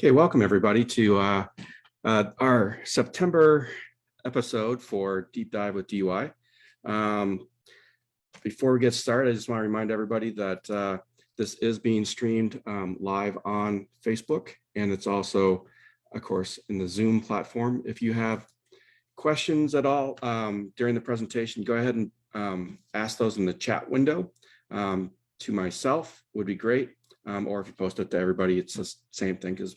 Okay, welcome everybody to our September episode for Deep Dive with DUI. Before we get started, I just want to remind everybody that this is being streamed live on Facebook, and it's also, of course, in the Zoom platform. If you have questions at all during the presentation, go ahead and ask those in the chat window to myself would be great. Or if you post it to everybody, it's the same thing because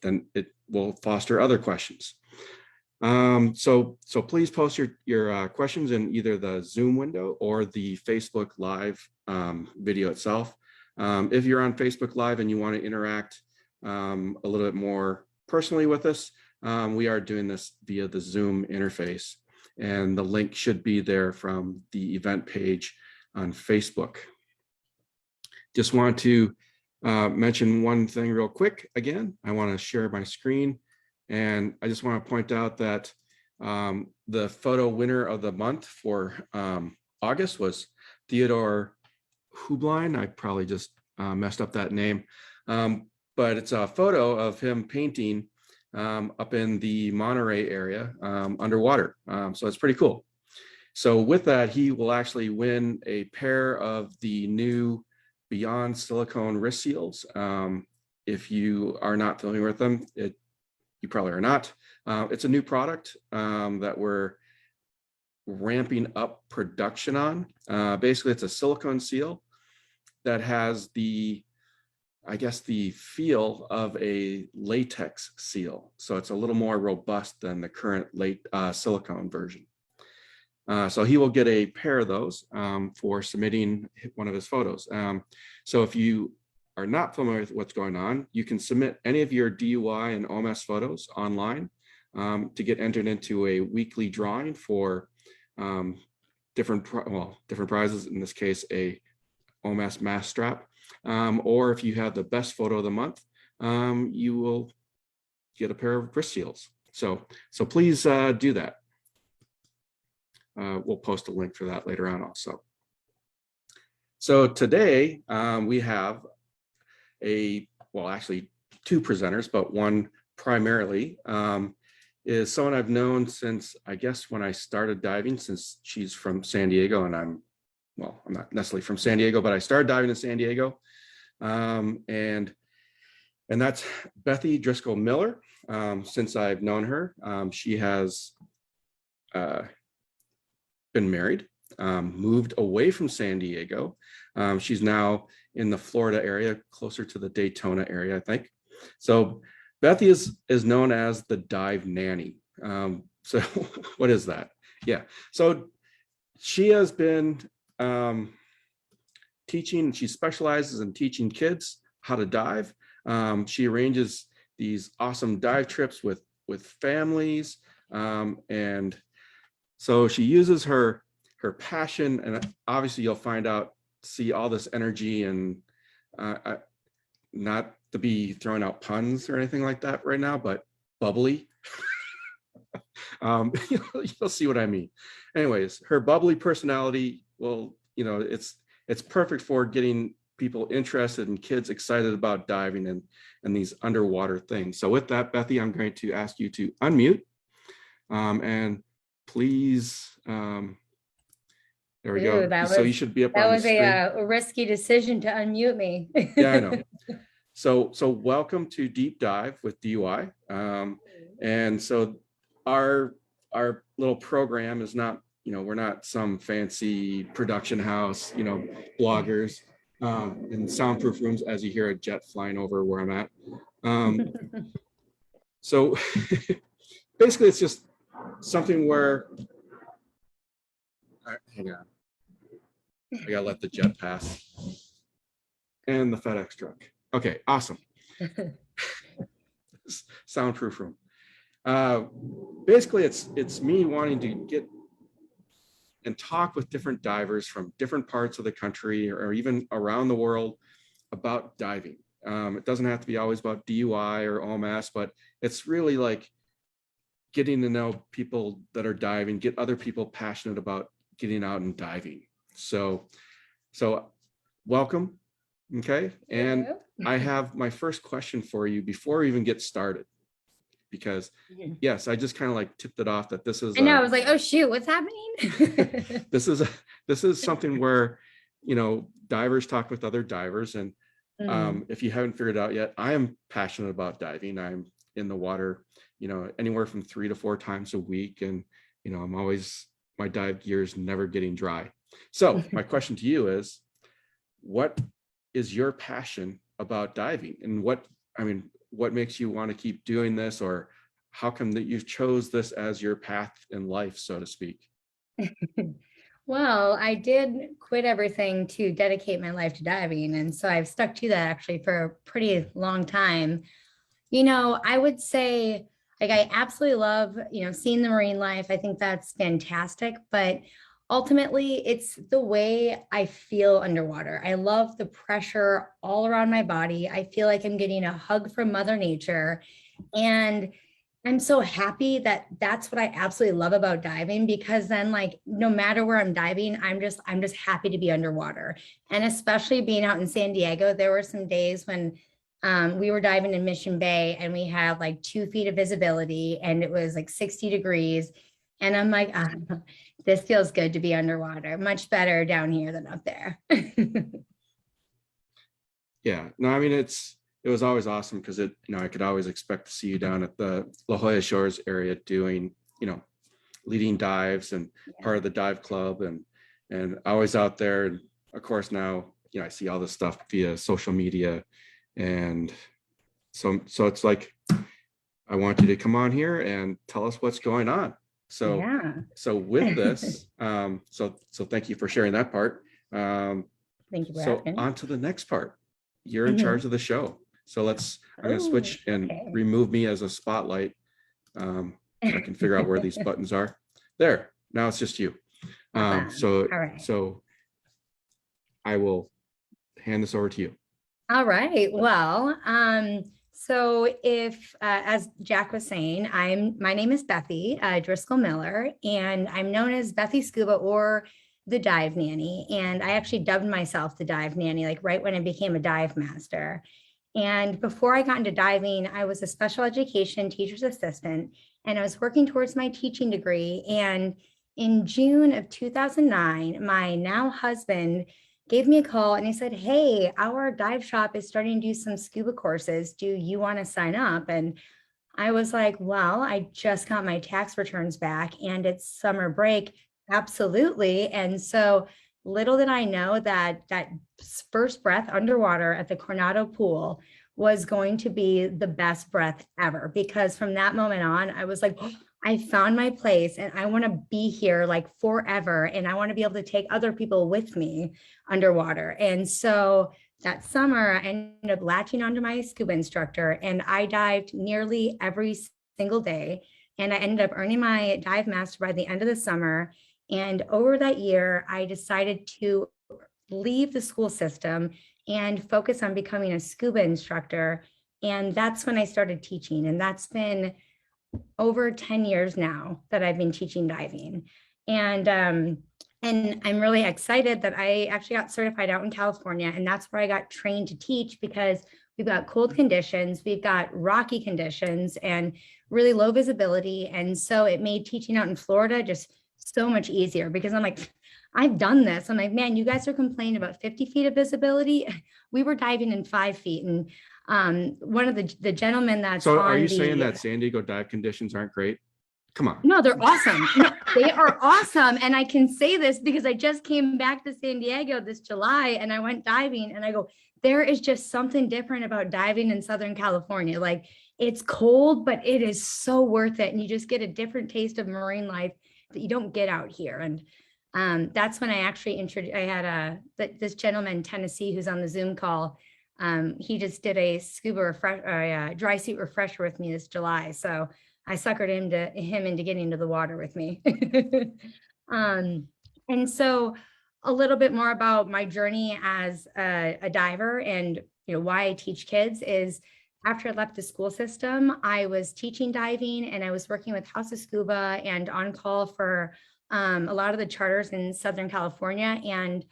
then it will foster other questions. So please post your questions in either the Zoom window or the Facebook Live video itself. If you're on Facebook Live and you want to interact a little bit more personally with us, we are doing this via the Zoom interface, and the link should be there from the event page on Facebook. Just want to mention one thing real quick. Again, I want to share my screen, and I just want to point out that the photo winner of the month for August was Theodore Hublein. I probably just messed up that name, but it's a photo of him painting up in the Monterey area underwater. So it's pretty cool. So with that, he will actually win a pair of the new Beyond silicone wrist seals. If you are not familiar with them, you probably are not. It's a new product that we're ramping up production on. Basically, it's a silicone seal that has the feel of a latex seal. So it's a little more robust than the current silicone version. So he will get a pair of those for submitting one of his photos. So if you are not familiar with what's going on, you can submit any of your DUI and OMS photos online to get entered into a weekly drawing for different prizes. In this case, a OMS mask strap. Or if you have the best photo of the month, you will get a pair of wrist seals. So please do that. We'll post a link for that later on also. So today we have actually two presenters, but one primarily is someone I've known since, I guess, when I started diving, since she's from San Diego, and I'm not necessarily from San Diego, but I started diving in San Diego. And that's Bethy Driscoll-Miller. Since I've known her, she has been married, moved away from San Diego. She's now in the Florida area, closer to the Daytona area, I think. So Bethy is known as the Dive Nanny. So what is that? Yeah, so she has been teaching. She specializes in teaching kids how to dive. She arranges these awesome dive trips with families, and so she uses her passion, and obviously you'll see all this energy, and not to be throwing out puns or anything like that right now, but bubbly. You'll see what I mean. Anyways, her bubbly personality, it's perfect for getting people interested and kids excited about diving and these underwater things. So with that, Bethy, I'm going to ask you to unmute and please, there we go. So you should be up on the screen. That was a risky decision to unmute me. Yeah, I know. So welcome to Deep Dive with DUI. And so our little program is not, we're not some fancy production house, bloggers in soundproof rooms as you hear a jet flying over where I'm at. So basically it's just something where, all right, hang on. I gotta let the jet pass. And the FedEx truck. Okay, awesome. Soundproof room. Basically, it's me wanting to get and talk with different divers from different parts of the country or even around the world about diving. It doesn't have to be always about DUI or OMS, but it's really like getting to know people that are diving, get other people passionate about getting out and diving. So welcome. Okay. And I have my first question for you before we even get started, because yes, I just kind of like tipped it off that this is I know. I was like, oh shoot, what's happening? this is something where, divers talk with other divers. And if you haven't figured it out yet, I am passionate about diving. I'm in the water, anywhere from 3 to 4 times a week. And, I'm always, my dive gear is never getting dry. So my question to you is, what is your passion about diving, and what makes you want to keep doing this, or how come that you chose this as your path in life, so to speak? Well, I did quit everything to dedicate my life to diving. And so I've stuck to that actually for a pretty long time. I would say, like, I absolutely love, seeing the marine life. I think that's fantastic. But ultimately, it's the way I feel underwater. I love the pressure all around my body. I feel like I'm getting a hug from Mother Nature. And I'm so happy that that's what I absolutely love about diving, because then, like, no matter where I'm diving, I'm just happy to be underwater. And especially being out in San Diego, there were some days when we were diving in Mission Bay and we had like 2 feet of visibility and it was like 60 degrees. And I'm like, this feels good to be underwater, much better down here than up there. Yeah, no, I mean, it was always awesome because I could always expect to see you down at the La Jolla Shores area doing, leading dives and part of the dive club, and always out there. And of course now, I see all this stuff via social media. And so it's like, I want you to come on here and tell us what's going on. So, yeah. So with this, so thank you for sharing that part. Thank you for So asking. on to the next part. You're in charge of the show. So I'm going to switch and remove me as a spotlight. So I can figure out where these buttons are. There, now it's just you. So I will hand this over to you. All right. Well, so if, as Jack was saying, my name is Bethy Driscoll-Miller, and I'm known as Bethy Scuba or the Dive Nanny. And I actually dubbed myself the Dive Nanny, like right when I became a dive master. And before I got into diving, I was a special education teacher's assistant, and I was working towards my teaching degree. And in June of 2009, my now husband gave me a call and he said, hey, our dive shop is starting to do some scuba courses. Do you want to sign up? And I was like, well, I just got my tax returns back and it's summer break. Absolutely. And so little did I know that first breath underwater at the Coronado pool was going to be the best breath ever, because from that moment on, I was like, I found my place and I want to be here like forever. And I want to be able to take other people with me underwater. And so that summer, I ended up latching onto my scuba instructor and I dived nearly every single day. And I ended up earning my dive master by the end of the summer. And over that year, I decided to leave the school system and focus on becoming a scuba instructor. And that's when I started teaching. And that's been over 10 years now that I've been teaching diving. And I'm really excited that I actually got certified out in California. And that's where I got trained to teach, because we've got cold conditions, we've got rocky conditions, and really low visibility. And so it made teaching out in Florida just so much easier, because I'm like, I've done this. I'm like, man, you guys are complaining about 50 feet of visibility. We were diving in 5 feet. And one of the gentlemen that's so are you saying that San Diego dive conditions aren't great? Come on. No, they're awesome. No, they are awesome. And I can say this because I just came back to San Diego this July and I went diving and I go, there is just something different about diving in Southern California. Like, it's cold, but it is so worth it. And you just get a different taste of marine life that you don't get out here. And that's when I actually introduced, I had this gentleman in Tennessee who's on the Zoom call. He just did a dry suit refresher with me this July. So I suckered him into getting into the water with me. And so a little bit more about my journey as a diver and why I teach kids is, after I left the school system, I was teaching diving and I was working with House of Scuba and on call for a lot of the charters in Southern California. And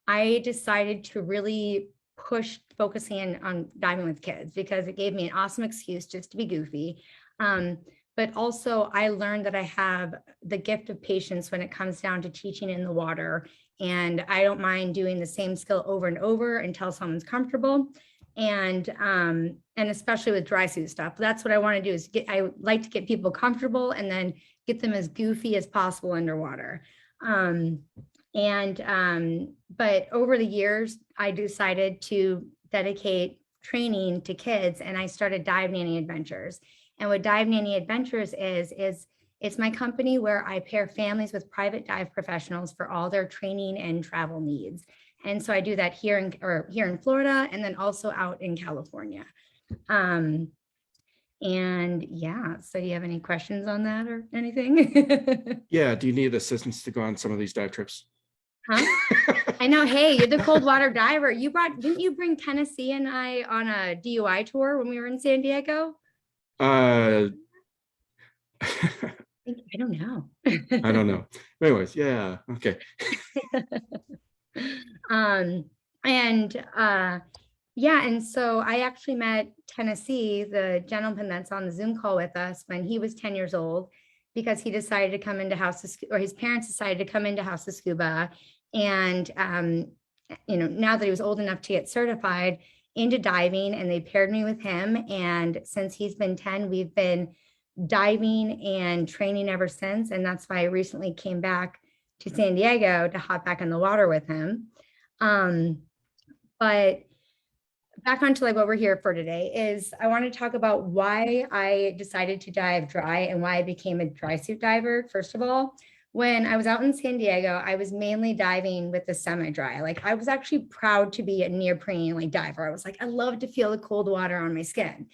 I decided to really pushed focusing on diving with kids because it gave me an awesome excuse just to be goofy. But also I learned that I have the gift of patience when it comes down to teaching in the water. And I don't mind doing the same skill over and over until someone's comfortable. And especially with dry suit stuff, that's what I want to do is I like to get people comfortable and then get them as goofy as possible underwater. But over the years, I decided to dedicate training to kids, and I started Dive Nanny Adventures. And what Dive Nanny Adventures is it's my company where I pair families with private dive professionals for all their training and travel needs. And so I do that here in Florida, and then also out in California. And yeah, so do you have any questions on that or anything? Yeah. Do you need assistance to go on some of these dive trips? Huh? I know. Hey, you're the cold water diver. Didn't you bring Tennessee and I on a DUI tour when we were in San Diego? I don't know. I don't know. Anyways, yeah. Okay. And so I actually met Tennessee, the gentleman that's on the Zoom call with us, when he was 10 years old, because he decided to come into his parents decided to come into House of Scuba. And, now that he was old enough to get certified into diving, and they paired me with him. And since he's been 10, we've been diving and training ever since. And that's why I recently came back to San Diego to hop back in the water with him. But back onto like what we're here for today is I want to talk about why I decided to dive dry and why I became a dry suit diver. First of all, when I was out in San Diego, I was mainly diving with the semi-dry. Like I was actually proud to be a neoprene like diver. I was like, I love to feel the cold water on my skin.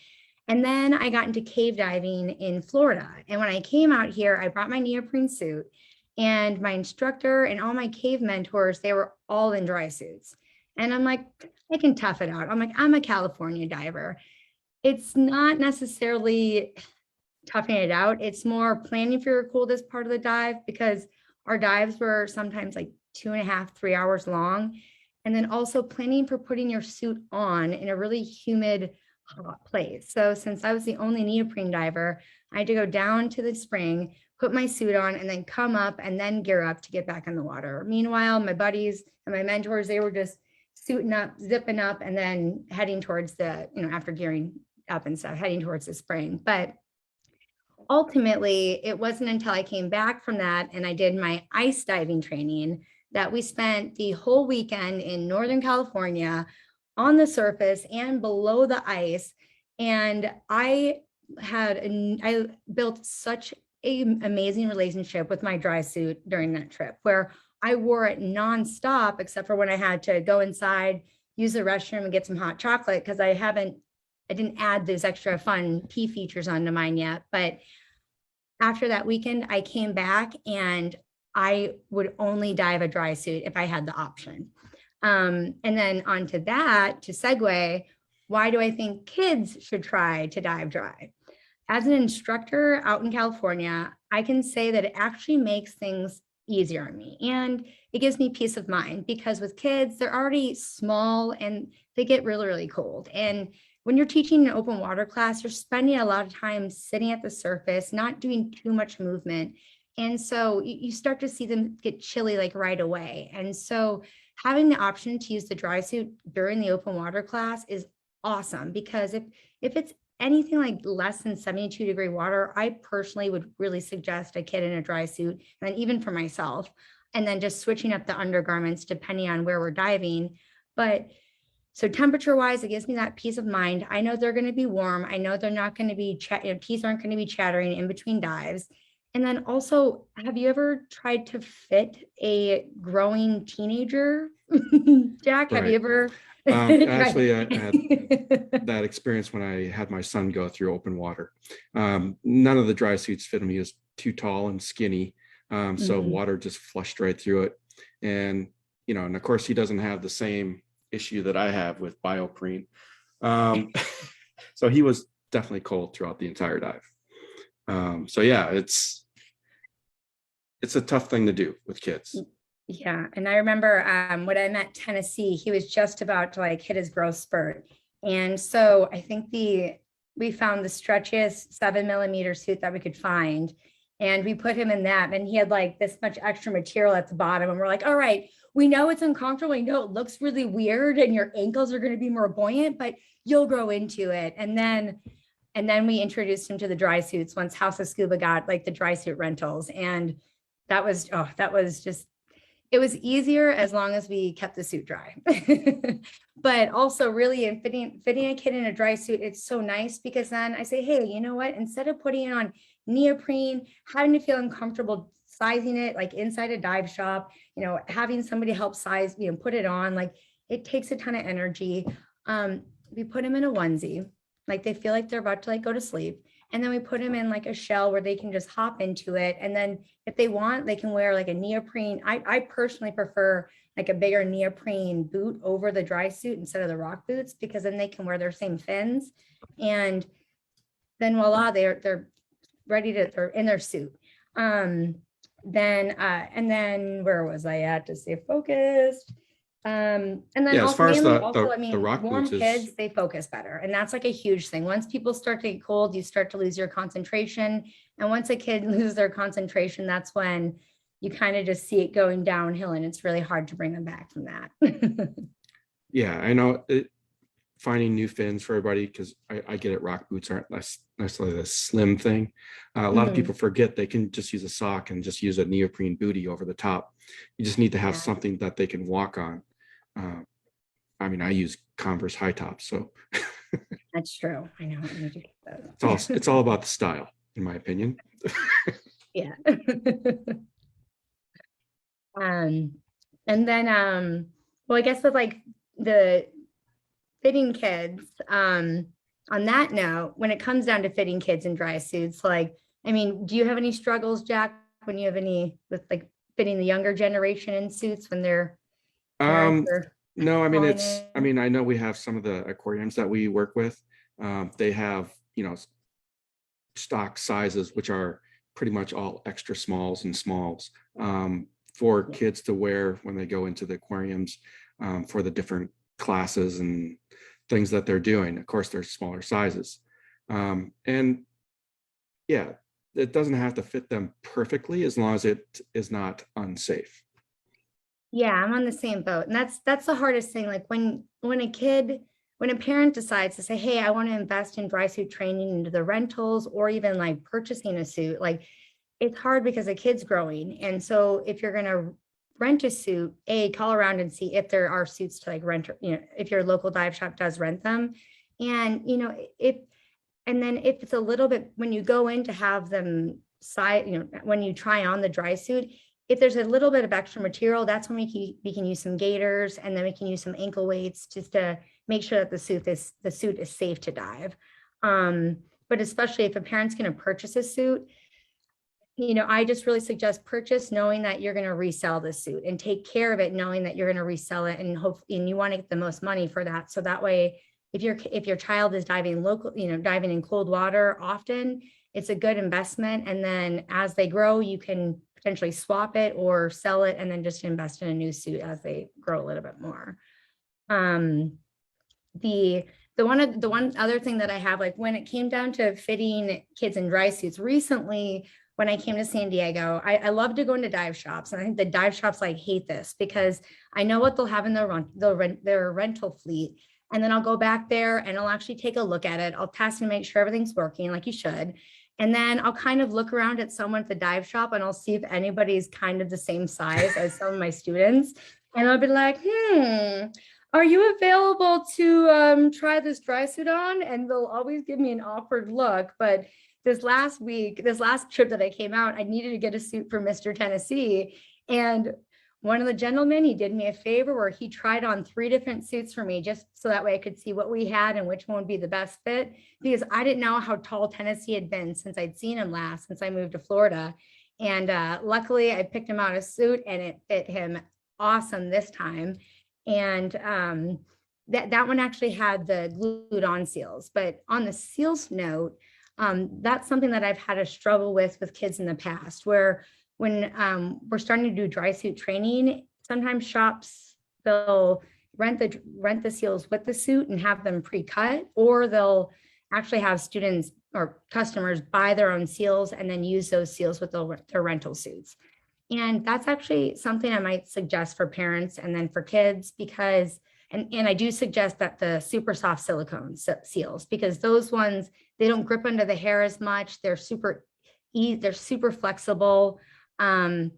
And then I got into cave diving in Florida. And when I came out here, I brought my neoprene suit, and my instructor and all my cave mentors, they were all in dry suits. And I'm like, I can tough it out. I'm like, I'm a California diver. It's not necessarily toughing it out. It's more planning for your coldest part of the dive, because our dives were sometimes like 2.5, 3 hours long. And then also planning for putting your suit on in a really humid, hot place. So since I was the only neoprene diver, I had to go down to the spring, put my suit on, and then come up and then gear up to get back in the water. Meanwhile, my buddies and my mentors, they were just suiting up, zipping up, and then heading towards the, after gearing up and stuff, heading towards the spring. But ultimately, it wasn't until I came back from that and I did my ice diving training that we spent the whole weekend in Northern California on the surface and below the ice. And I built such an amazing relationship with my dry suit during that trip, where I wore it nonstop, except for when I had to go inside, use the restroom, and get some hot chocolate, because I didn't add those extra fun key features onto mine yet. But after that weekend, I came back and I would only dive a dry suit if I had the option. And then onto that, to segue, why do I think kids should try to dive dry? As an instructor out in California, I can say that it actually makes things easier on me, and it gives me peace of mind, because with kids, they're already small and they get really, really cold. And when you're teaching an open water class, you're spending a lot of time sitting at the surface, not doing too much movement. And so you start to see them get chilly like right away. And so having the option to use the dry suit during the open water class is awesome, because if it's anything like less than 72-degree water, I personally would really suggest a kid in a dry suit, and even for myself, and then just switching up the undergarments depending on where we're diving. But so temperature wise, it gives me that peace of mind. I know they're going to be warm. I know they're not going to be, teeth aren't going to be chattering in between dives. And then also, have you ever tried to fit a growing teenager? Jack, have you ever? Actually, I had that experience when I had my son go through open water. None of the dry suits fit him. He was too tall and skinny. So water just flushed right through it. And, and of course, he doesn't have the same issue that I have with bioprene. So he was definitely cold throughout the entire dive. So yeah, it's a tough thing to do with kids. Yeah, and I remember when I met Tennessee, he was just about to like hit his growth spurt. And so I think we found the stretchiest 7 millimeter suit that we could find. And we put him in that, and he had like this much extra material at the bottom. And we're like, all right, we know it's uncomfortable. We know it looks really weird, and your ankles are going to be more buoyant, but you'll grow into it. And then we introduced him to the dry suits once House of Scuba got like the dry suit rentals. And that was just, it was easier as long as we kept the suit dry. But also really in fitting a kid in a dry suit, it's so nice because then I say, hey, you know what? Instead of putting it on neoprene, having to feel uncomfortable sizing it like inside a dive shop, having somebody help size, put it on, like it takes a ton of energy. We put them in a onesie, like they feel like they're about to like go to sleep. And then we put them in like a shell where they can just hop into it. And then if they want, they can wear like a neoprene. I personally prefer like a bigger neoprene boot over the dry suit instead of the rock boots, because then they can wear their same fins. And then voila, they're ready to, they're in their suit. And then where was I at to stay focused? And then Yeah, as far as also, I the mean, rock warm boots is, kids, they focus better. And that's like a huge thing. Once people start to get cold, you start to lose your concentration. And once a kid loses their concentration, that's when you kind of just see it going downhill, and it's really hard to bring them back from that. yeah, I know finding new fins for everybody, because I get it, rock boots aren't necessarily the slim thing. A lot of Mhm. people forget they can just use a sock and just use a neoprene bootie over the top. You just need to have Yeah, something that they can walk on. I mean, I use Converse high tops, so that's true. I know. I need to get it's all about the style, in my opinion. yeah. Um, and then, well, I guess with like the fitting kids, on that note, when it comes down to fitting kids in dry suits, like, I mean, do you have any struggles, Jack, when you have any with like fitting the younger generation in suits when their parents Um, are no, I mean, calling in? I know we have some of the aquariums that we work with. They have, stock sizes, which are pretty much all extra smalls and smalls, for Yeah. kids to wear when they go into the aquariums, for the different classes and things that they're doing. Of course, they're smaller sizes. And yeah, it doesn't have to fit them perfectly as long as it is not unsafe. Yeah, I'm on the same boat. And that's the hardest thing. Like when a parent decides to say, hey, I want to invest in dry suit training into the rentals or even like purchasing a suit, like it's hard because the kid's growing. And so if you're gonna rent a suit, call around and see if there are suits to like rent, if your local dive shop does rent them. And if it's a little bit, when you go in to have them side, when you try on the dry suit, if there's a little bit of extra material, that's when we can use some gaiters, and then we can use some ankle weights just to make sure that the suit is safe to dive. But especially if a parent's going to purchase a suit, I just really suggest purchase knowing that you're going to resell the suit, and take care of it knowing that you're going to resell it, and and you want to get the most money for that. So that way, if your child is diving diving in cold water often, it's a good investment. And then as they grow, you can potentially swap it or sell it and then just invest in a new suit as they grow a little bit more. Um, the the one other thing that I have, like when it came down to fitting kids in dry suits recently, when I came to San Diego, I love to go into dive shops. And I think the dive shops like hate this because I know what they'll have in their rental fleet. And then I'll go back there and I'll actually take a look at it. I'll test and make sure everything's working like you should. And then I'll kind of look around at someone at the dive shop and I'll see if anybody's kind of the same size as some of my students. And I'll be like, are you available to try this dry suit on? And they'll always give me an awkward look. But this last trip that I came out, I needed to get a suit for Mr. Tennessee. And one of the gentlemen, he did me a favor where he tried on 3 different suits for me, just so that way I could see what we had and which one would be the best fit, because I didn't know how tall Tennessee had been since I'd seen him last, since I moved to Florida. And luckily I picked him out a suit and it fit him awesome this time. And that one actually had the glued on seals. But on the seals note, that's something that I've had a struggle with kids in the past, where when we're starting to do dry suit training, sometimes shops, they'll rent the seals with the suit and have them pre-cut, or they'll actually have students or customers buy their own seals and then use those seals with their rental suits. And that's actually something I might suggest for parents and then for kids, because, and I do suggest that the super soft silicone seals, because those ones, they don't grip under the hair as much. They're super flexible. And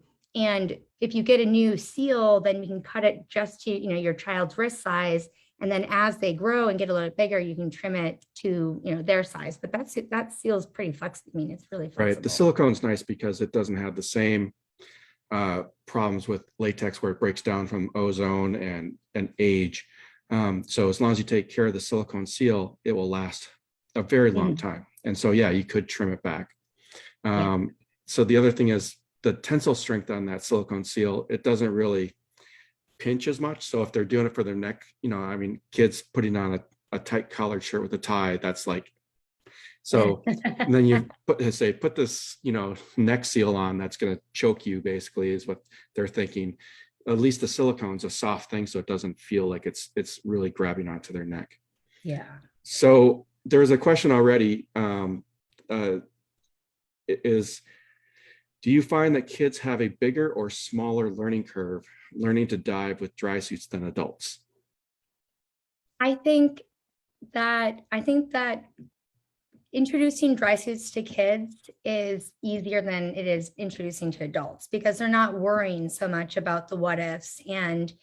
if you get a new seal, then you can cut it just to, your child's wrist size. And then as they grow and get a little bit bigger, you can trim it to, their size. But that seal is pretty flexible. I mean, it's really flexible. Right. The silicone's nice because it doesn't have the same problems with latex where it breaks down from ozone and age. So as long as you take care of the silicone seal, it will last a very long time. And so, yeah, you could trim it back. So the other thing is the tensile strength on that silicone seal, it doesn't really pinch as much. So if they're doing it for their neck, I mean, kids putting on a tight collared shirt with a tie, that's like, so and then you put this, neck seal on, that's going to choke you, basically, is what they're thinking. At least the silicone's a soft thing, so it doesn't feel like it's really grabbing onto their neck. Yeah. So there's a question already. Do you find that kids have a bigger or smaller learning curve learning to dive with dry suits than adults? I think that introducing dry suits to kids is easier than it is introducing to adults, because they're not worrying so much about the what ifs. And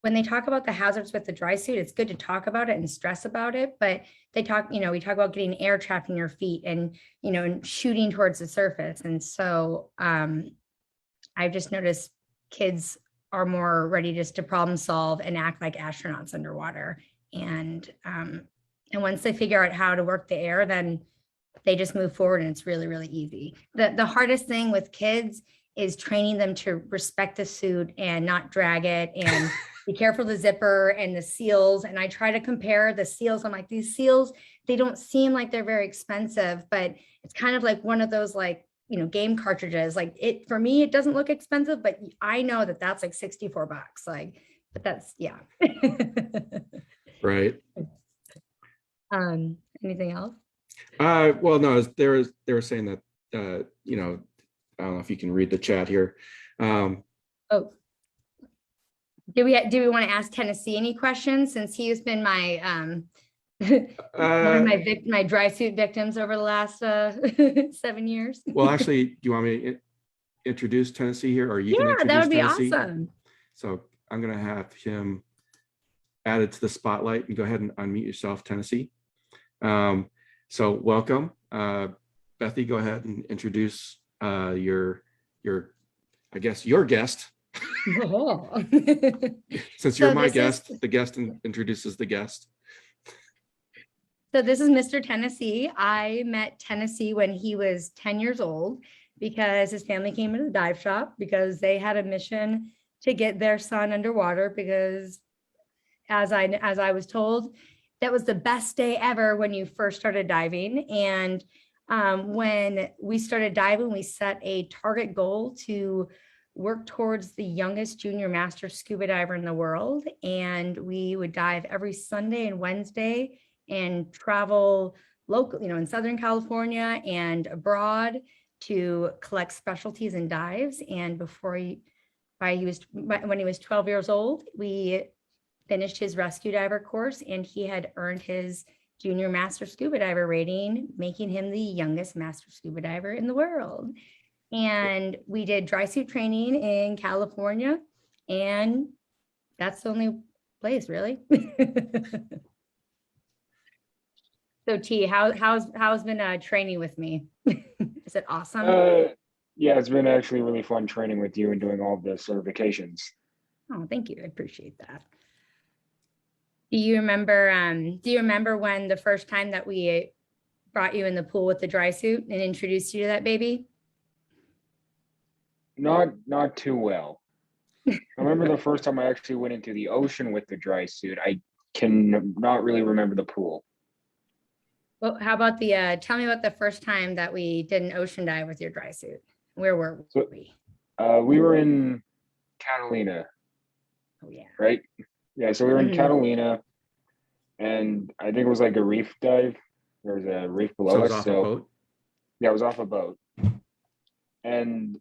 when they talk about the hazards with the dry suit, it's good to talk about it and stress about it. But we talk about getting air trapped in your feet and, and shooting towards the surface. And so I've just noticed kids are more ready just to problem solve and act like astronauts underwater. And once they figure out how to work the air, then they just move forward, and it's really, really easy. The hardest thing with kids is training them to respect the suit and not drag it, and be careful of the zipper and the seals. And I try to compare the seals. I'm like, these seals, they don't seem like they're very expensive, but it's kind of like one of those, like, game cartridges. Like, for me, it doesn't look expensive, but I know that that's like $64. Like, but that's, yeah. Right. Anything else? Well, no, they were saying that, I don't know if you can read the chat here. Do we want to ask Tennessee any questions, since he has been my one of my dry suit victims over the last 7 years? Well, actually, do you want me to introduce Tennessee here, or you can introduce that would be Tennessee? Awesome. So I'm going to have him added to the spotlight, and go ahead and unmute yourself, Tennessee. So welcome, Bethy. Go ahead and introduce your I guess your guest. Oh. Since you're my guest, the guest introduces the guest. So this is Mr. Tennessee. I met Tennessee when he was 10 years old, because his family came to the dive shop because they had a mission to get their son underwater, because as I was told, that was the best day ever when you first started diving. And when we started diving, we set a target goal to work towards the youngest junior master scuba diver in the world. And we would dive every Sunday and Wednesday and travel local, in Southern California and abroad, to collect specialties and dives. And when he was 12 years old, we finished his rescue diver course, and he had earned his junior master scuba diver rating, making him the youngest master scuba diver in the world. And we did dry suit training in California, and that's the only place, really. So T, how's been training with me? Is it awesome? Yeah, it's been actually really fun training with you and doing all the certifications. Oh, thank you. I appreciate that. Do you remember when the first time that we brought you in the pool with the dry suit and introduced you to that baby? Not too well. I remember the first time I actually went into the ocean with the dry suit. I can not really remember the pool. Well, how about tell me about the first time that we did an ocean dive with your dry suit? Where were So- we? We were in Catalina, Oh yeah. right? Yeah, so we were in Mhm. Catalina, and I think it was like a reef dive. There was a reef So below it was us. off a So boat. yeah, it was off a boat. And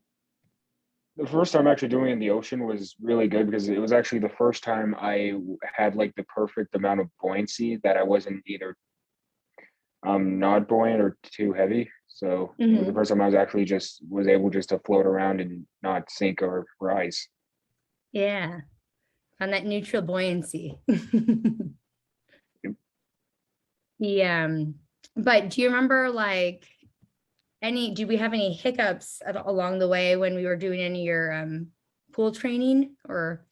the first time actually doing it in the ocean was really good because it was actually the first time I had like the perfect amount of buoyancy that I wasn't either not buoyant or too heavy. So it was the Mhm. first time I was actually just was able just to float around and not sink or rise. Yeah. On that neutral buoyancy. Yeah. But do you remember like did we have any hiccups along the way when we were doing any of your pool training or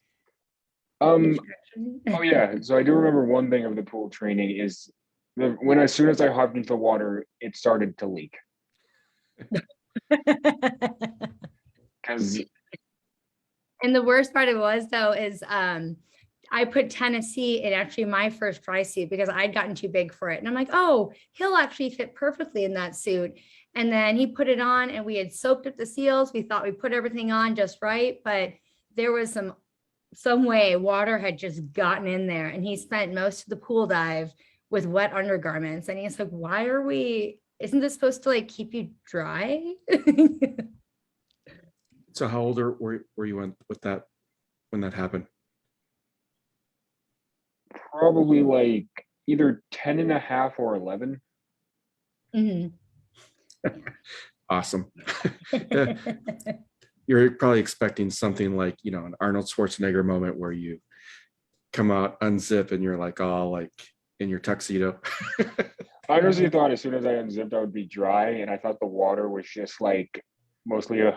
Um, instruction? oh yeah, so I do remember one thing of the pool training is when as soon as I hopped into the water, it started to leak because And the worst part of it was though is I put Tennessee in actually my first dry suit because I'd gotten too big for it. And I'm like, oh, he'll actually fit perfectly in that suit. And then he put it on and we had soaked up the seals. We thought we put everything on just right, but there was some way water had just gotten in there and he spent most of the pool dive with wet undergarments. And he's like, isn't this supposed to like keep you dry? So how old were you with that when that happened? probably like either 10 and a half or 11. Mhm. Awesome. You're probably expecting something like, an Arnold Schwarzenegger moment where you come out, unzip, and you're like all like in your tuxedo. I honestly thought as soon as I unzipped, I would be dry, and I thought the water was just like mostly a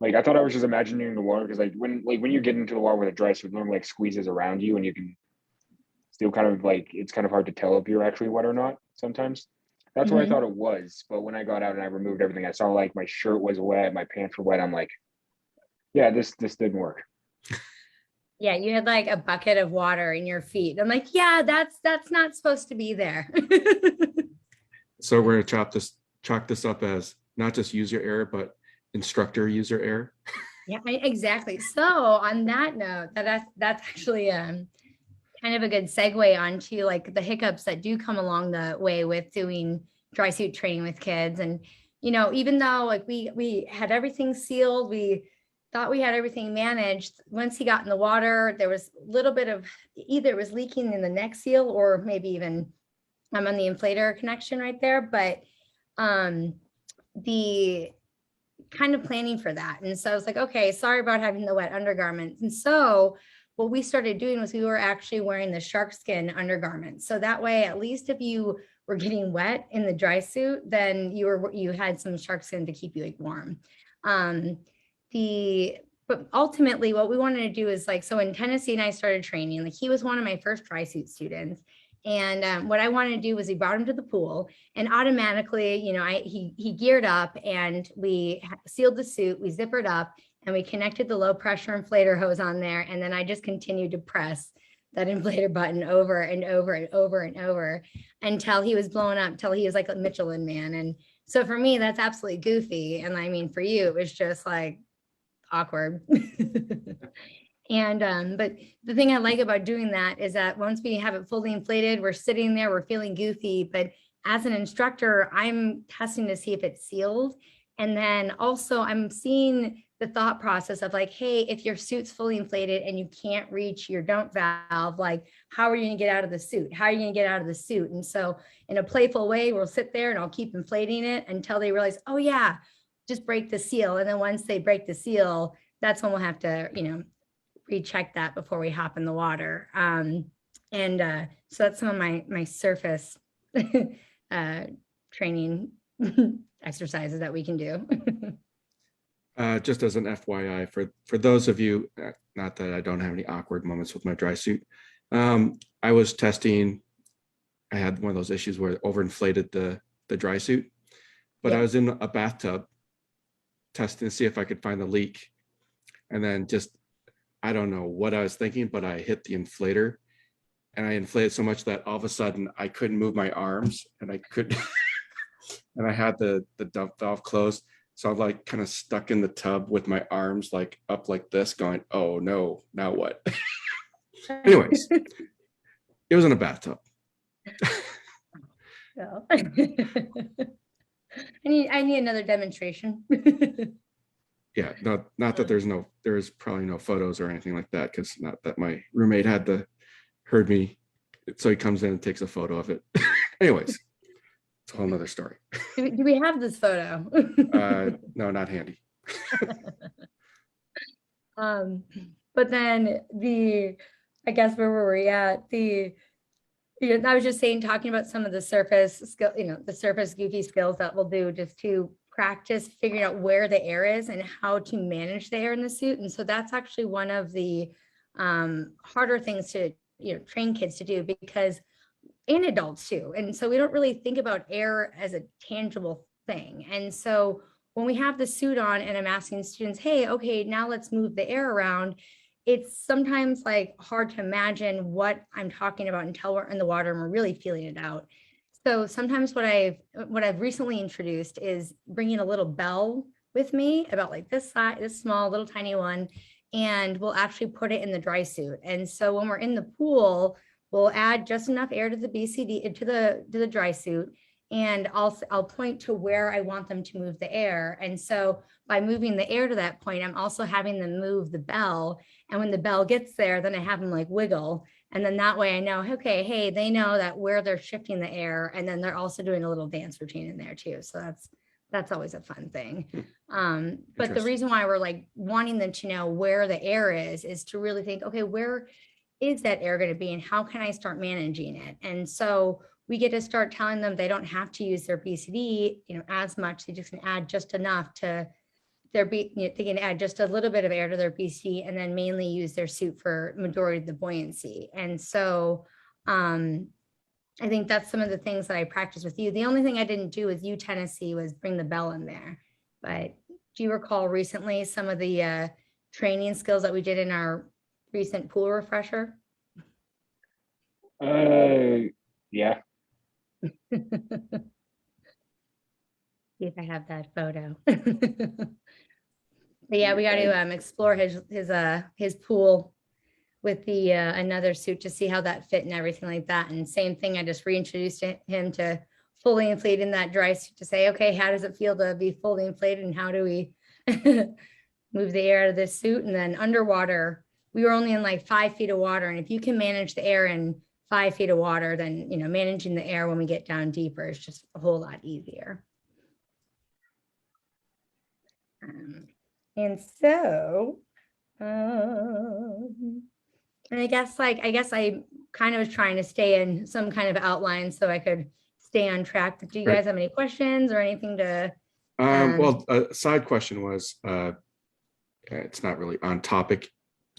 like I thought I was just imagining the water because like when you get into the water with a dry suit, it normally like squeezes around you, and you can still kind of like it's kind of hard to tell if you're actually wet or not sometimes. That's what I Mhm. thought it was, but when I got out and I removed everything, I saw like my shirt was wet, my pants were wet. I'm like, yeah, this didn't work. Yeah, you had like a bucket of water in your feet. I'm like, yeah, that's not supposed to be there. So we're gonna chalk this up as not just user error, but instructor user error. Yeah, exactly. So on that note, that's actually kind of a good segue onto like the hiccups that do come along the way with doing dry suit training with kids. And even though like we had everything sealed, we thought we had everything managed. Once he got in the water, there was a little bit of either it was leaking in the neck seal or maybe even I'm on the inflator connection right there. But the kind of planning for that. And so I was like, okay, sorry about having the wet undergarments. And so what we started doing was we were actually wearing the shark skin undergarments. So that way, at least if you were getting wet in the dry suit, then you had some shark skin to keep you like warm. But ultimately what we wanted to do is like, so in Tennessee and I started training, like he was one of my first dry suit students. And what I wanted to do was we brought him to the pool and automatically, he geared up and we sealed the suit, we zippered up and we connected the low pressure inflator hose on there. And then I just continued to press that inflator button over and over and over and over until he was blown up, till he was like a Michelin man. And so for me, that's absolutely goofy. And I mean, for you, it was just like awkward. And but the thing I like about doing that is that once we have it fully inflated, we're sitting there, we're feeling goofy, but as an instructor, I'm testing to see if it's sealed. And then also I'm seeing the thought process of like, hey, if your suit's fully inflated and you can't reach your dump valve, like how are you gonna get out of the suit? How are you gonna get out of the suit? And so in a playful way, we'll sit there and I'll keep inflating it until they realize, oh yeah, just break the seal. And then once they break the seal, that's when we'll have to, recheck that before we hop in the water. And so that's some of my surface training exercises that we can do. Just as an FYI, for those of you, not that I don't have any awkward moments with my dry suit. I was testing. I had one of those issues where it overinflated the dry suit, but Yeah. I was in a bathtub testing to see if I could find the leak, and then just I don't know what I was thinking, but I hit the inflator, and I inflated so much that all of a sudden I couldn't move my arms, and I could, and I had the dump valve closed. So I'm like kind of stuck in the tub with my arms like up like this going, oh no, now what? Anyways, it was in a bathtub. So. I need another demonstration. Yeah, not that there's probably no photos or anything like that, because not that my roommate heard me, so he comes in and takes a photo of it. Anyways, it's a whole nother story. Do we have this photo? No, not handy. But then I guess where were we at? I was just saying, talking about some of the surface skill, the surface goofy skills that we'll do just to practice figuring out where the air is and how to manage the air in the suit. And so that's actually one of the harder things to, train kids to do, because and adults too. And so we don't really think about air as a tangible thing. And so when we have the suit on and I'm asking students, hey, okay, now let's move the air around, it's sometimes like hard to imagine what I'm talking about until we're in the water and we're really feeling it out. So sometimes what I've recently introduced is bringing a little bell with me, about like this size, this small little tiny one, and we'll actually put it in the dry suit. And so when we're in the pool, we'll add just enough air to the BCD, to the dry suit, and I'll point to where I want them to move the air. And so by moving the air to that point, I'm also having them move the bell. And when the bell gets there, then I have them like wiggle. And then that way I know, okay, hey, they know that where they're shifting the air. And then they're also doing a little dance routine in there too. So that's always a fun thing. But the reason why we're like wanting them to know where the air is to really think, okay, where is that air going to be and how can I start managing it? And so we get to start telling them they don't have to use their BCD, as much. They just can add just enough to they can add just a little bit of air to their BCD and then mainly use their suit for majority of the buoyancy. And so I think that's some of the things that I practice with you. The only thing I didn't do with you, Tennessee, was bring the bell in there. But do you recall recently some of the training skills that we did in our recent pool refresher? Yeah. See if I have that photo. But yeah, we got to explore his pool with the another suit to see how that fit and everything like that. And same thing, I just reintroduced him to fully inflated in that dry suit to say, okay, how does it feel to be fully inflated and how do we move the air out of this suit? And then underwater, we were only in like 5 feet of water. And if you can manage the air in 5 feet of water, then, managing the air when we get down deeper is just a whole lot easier. And so, and I guess I kind of was trying to stay in some kind of outline so I could stay on track. But do you guys have any questions or anything to? Well, a side question was, it's not really on topic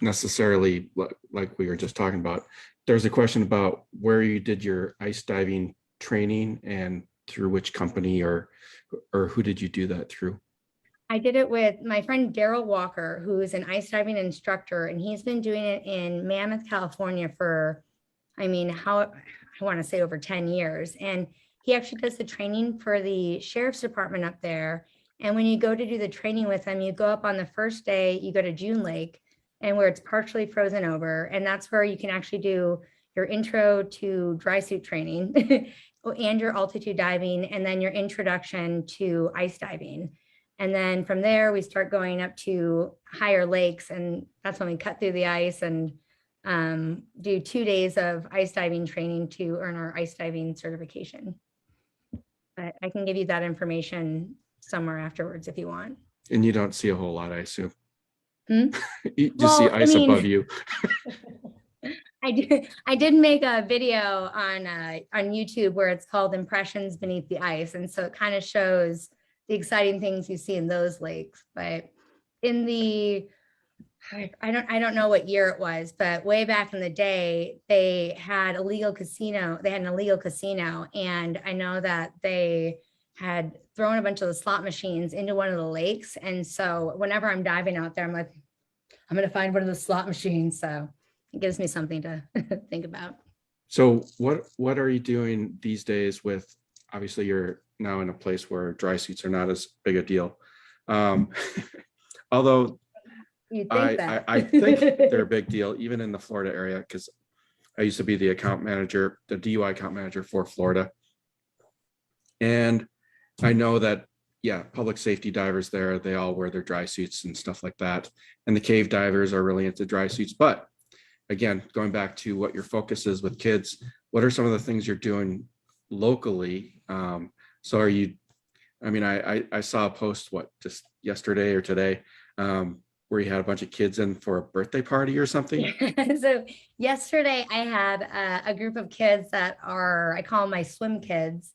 necessarily, like we were just talking about. There's a question about where you did your ice diving training and through which company or who did you do that through? I did it with my friend Daryl Walker, who is an ice diving instructor, and he's been doing it in Mammoth, California for, I want to say over 10 years. And he actually does the training for the sheriff's department up there. And when you go to do the training with him, you go up on the first day, you go to June Lake, and where it's partially frozen over. And that's where you can actually do your intro to dry suit training and your altitude diving, and then your introduction to ice diving. And then from there, we start going up to higher lakes, and that's when we cut through the ice and do 2 days of ice diving training to earn our ice diving certification. But I can give you that information somewhere afterwards if you want. And you don't see a whole lot, I assume. You just see ice above you. I did make a video on YouTube where it's called Impressions Beneath the Ice. And so it kind of shows the exciting things you see in those lakes. But in the, I don't know what year it was, but way back in the day, they had an illegal casino, and I know that they had thrown a bunch of the slot machines into one of the lakes. And so whenever I'm diving out there, I'm like, I'm going to find one of the slot machines. So it gives me something to think about. So what are you doing these days with, obviously you're now in a place where dry suits are not as big a deal. Although You'd think that. I think they're a big deal, even in the Florida area, because I used to be the DUI account manager for Florida. And I know that, yeah, public safety divers there, they all wear their dry suits and stuff like that. And the cave divers are really into dry suits. But again, going back to what your focus is with kids, what are some of the things you're doing locally? So are you, I mean, I saw a post, just yesterday or today, where you had a bunch of kids in for a birthday party or something? So yesterday I had a group of kids that I call them my swim kids.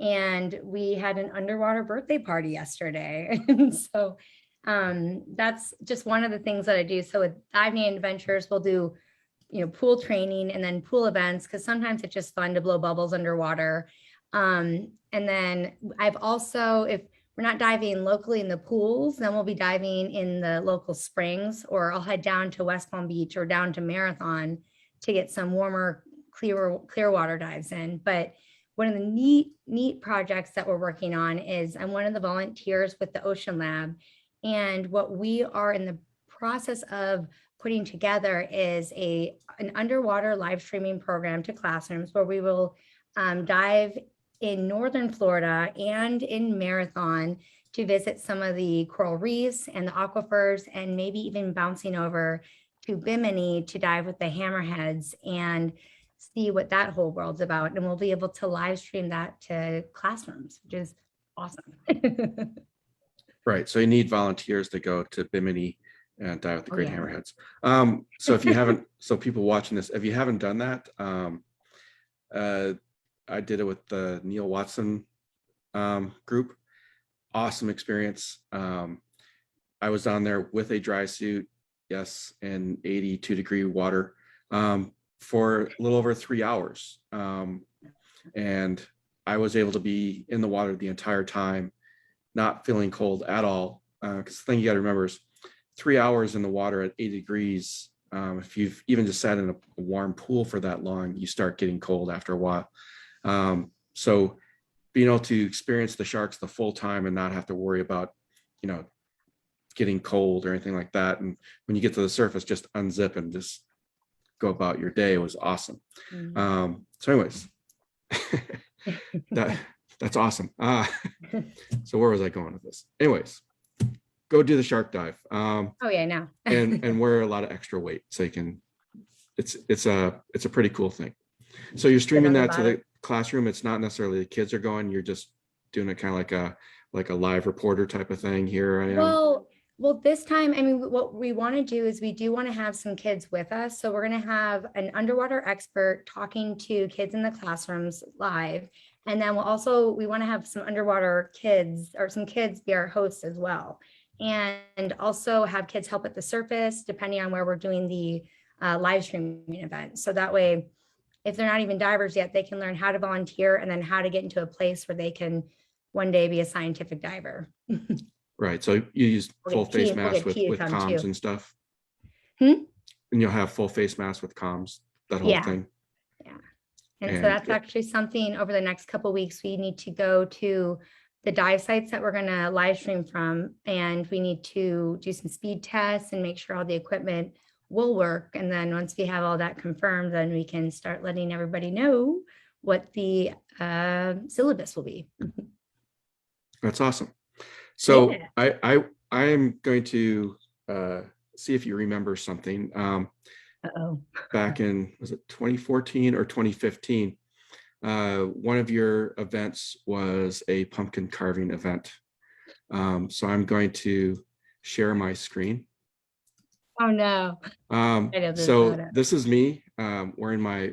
And we had an underwater birthday party yesterday. And so that's just one of the things that I do. So with Dive Nanny Adventures, we'll do, pool training and then pool events, because sometimes it's just fun to blow bubbles underwater. And then I've also, if we're not diving locally in the pools, then we'll be diving in the local springs, or I'll head down to West Palm Beach or down to Marathon to get some warmer, clear water dives in. But one of the neat projects that we're working on is I'm one of the volunteers with the Ocean Lab. And what we are in the process of putting together is an underwater live streaming program to classrooms, where we will dive in northern Florida and in Marathon to visit some of the coral reefs and the aquifers, and maybe even bouncing over to Bimini to dive with the hammerheads and see what that whole world's about. And we'll be able to live stream that to classrooms, which is awesome. Right. So you need volunteers to go to Bimini and dive with the great yeah. hammerheads. So if you haven't, so people watching this, if you haven't done that, I did it with the Neil Watson group. Awesome experience. I was down there with a dry suit, yes, in 82-degree water for a little over 3 hours. And I was able to be in the water the entire time, not feeling cold at all. Because the thing you got to remember is 3 hours in the water at 80 degrees. If you've even just sat in a warm pool for that long, you start getting cold after a while. So being able to experience the sharks the full time and not have to worry about, getting cold or anything like that. And when you get to the surface, just unzip and just go about your day was awesome. Mm-hmm. So anyways, that's awesome. So where was I going with this? Anyways, go do the shark dive. Oh yeah, no. and wear a lot of extra weight so you can, it's a pretty cool thing. So you're streaming that to the classroom. It's not necessarily the kids are going, you're just doing it kind of like a live reporter type of thing. Here I am. Well, this time, I mean, what we want to do is we do want to have some kids with us. So we're going to have an underwater expert talking to kids in the classrooms live. And then we want to have some underwater kids, or some kids be our hosts as well. And also have kids help at the surface, depending on where we're doing the live streaming event. So that way, if they're not even divers yet, they can learn how to volunteer and then how to get into a place where they can one day be a scientific diver. Right. So you use full face mask with comms and stuff. And you'll have full face mask with comms, that whole thing. Yeah. And so that's actually something over the next couple of weeks, we need to go to the dive sites that we're going to live stream from. And we need to do some speed tests and make sure all the equipment will work. And then once we have all that confirmed, then we can start letting everybody know what the syllabus will be. That's awesome. So yeah. I am going to see if you remember something. Back in, was it 2014 or 2015? One of your events was a pumpkin carving event. So I'm going to share my screen. Oh no. So this is me wearing my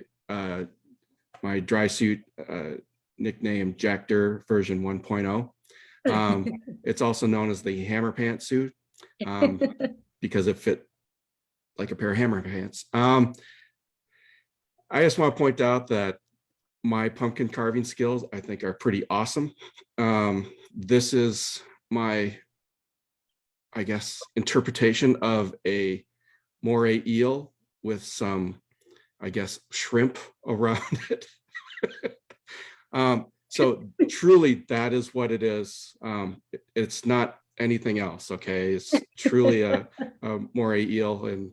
my dry suit, nicknamed Jack Durr version 1.0. It's also known as the hammer pants suit because it fit like a pair of hammer pants. I just want to point out that my pumpkin carving skills, I think, are pretty awesome. This is my, I guess, interpretation of a moray eel with some, I guess, shrimp around it. So truly, that is what it is. It's not anything else. Okay, it's truly a moray eel. And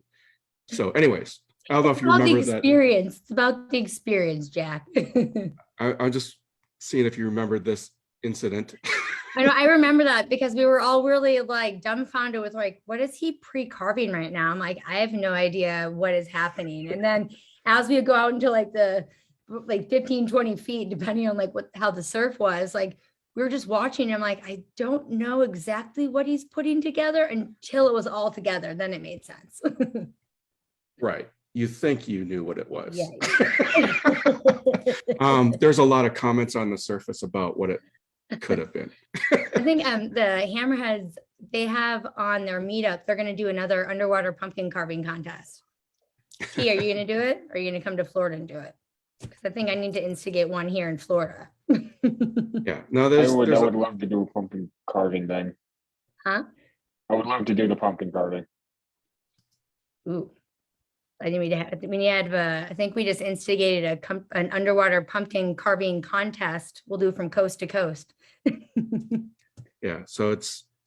so, anyways, I don't know if you remember that. Experience. It's about the experience, Jack. I'm just seeing if you remember this incident. I know, I remember that because we were all really like dumbfounded with like, what is he pre-carving right now? I'm like, I have no idea what is happening. And then as we go out into like the 15, 20 feet, depending on like how the surf was, like we were just watching him like, I don't know exactly what he's putting together until it was all together. Then it made sense. Right. You think you knew what it was. Yeah. There's a lot of comments on the surface about what it could have been. I think the Hammerheads, they have on their meetup, they're going to do another underwater pumpkin carving contest. T, are you going to do it? Or are you going to come to Florida and do it? Because I think I need to instigate one here in Florida. Yeah, no, I would love to do pumpkin carving then. Huh? I would love to do the pumpkin carving. Ooh. I think we just instigated an underwater pumpkin carving contest. We'll do from coast to coast. Yeah, so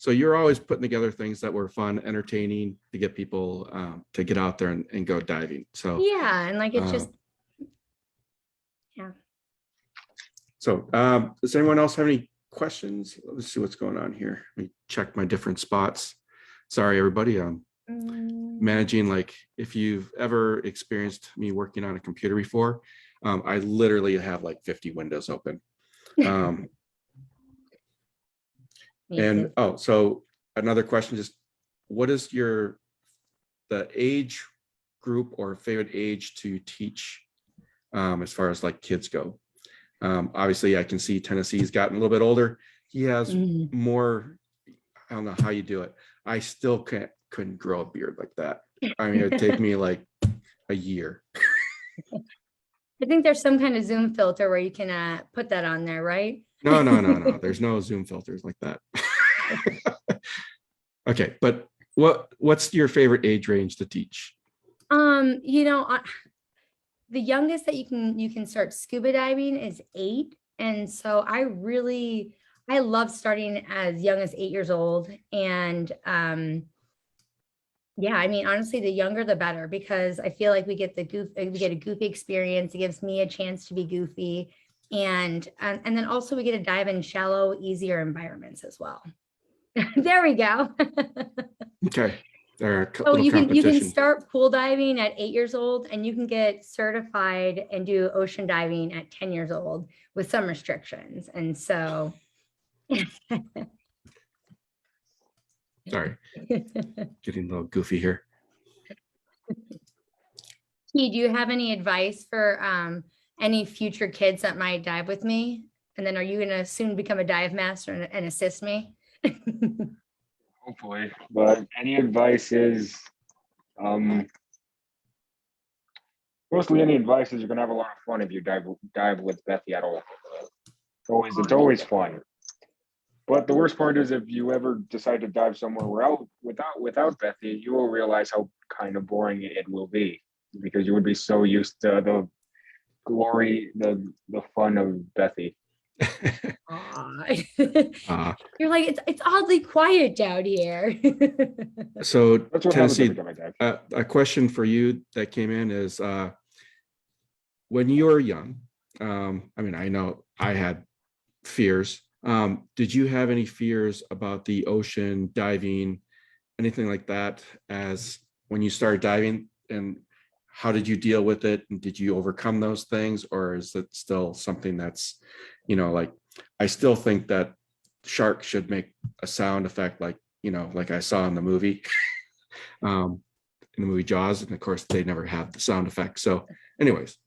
you're always putting together things that were fun, entertaining to get people to get out there and go diving. So yeah, and like it's just yeah. So does anyone else have any questions? Let's see what's going on here. Let me check my different spots. Sorry, everybody. Managing, like if you've ever experienced me working on a computer before, I literally have like 50 windows open. And so another question, just what is the age group or favorite age to teach as far as like kids go? Obviously I can see Tennessee's gotten a little bit older. He has more, I don't know how you do it. I still couldn't grow a beard like that. I mean, it'd take me like a year. I think there's some kind of Zoom filter where you can put that on there, right? No. There's no Zoom filters like that. Okay, but what's your favorite age range to teach? The youngest that you can start scuba diving is 8, and so I love starting as young as 8 years old, and yeah, I mean, honestly, the younger the better, because I feel like we get a goofy experience. It gives me a chance to be goofy, and then also we get to dive in shallow, easier environments as well. There we go. Okay. So you can start pool diving at 8 years old, and you can get certified and do ocean diving at 10 years old with some restrictions. And so sorry, getting a little goofy here. T, do you have any advice for any future kids that might dive with me? And then are you going to soon become a dive master and assist me? Hopefully, but any advice is mostly any advice is you're gonna have a lot of fun if you dive with Bethy at all. It's always fun. But the worst part is if you ever decide to dive somewhere else without Bethy, you will realize how kind of boring it will be, because you would be so used to the glory, the fun of Bethy. You're like, it's oddly quiet down here. So Tennessee, a question for you that came in is when you were young, I mean, I know I had fears. Did you have any fears about the ocean, diving, anything like that as when you started diving, and how did you deal with it? And did you overcome those things, or is it still something that's, like, I still think that sharks should make a sound effect like I saw in the movie, in the movie Jaws, and of course they never have the sound effect. So anyways.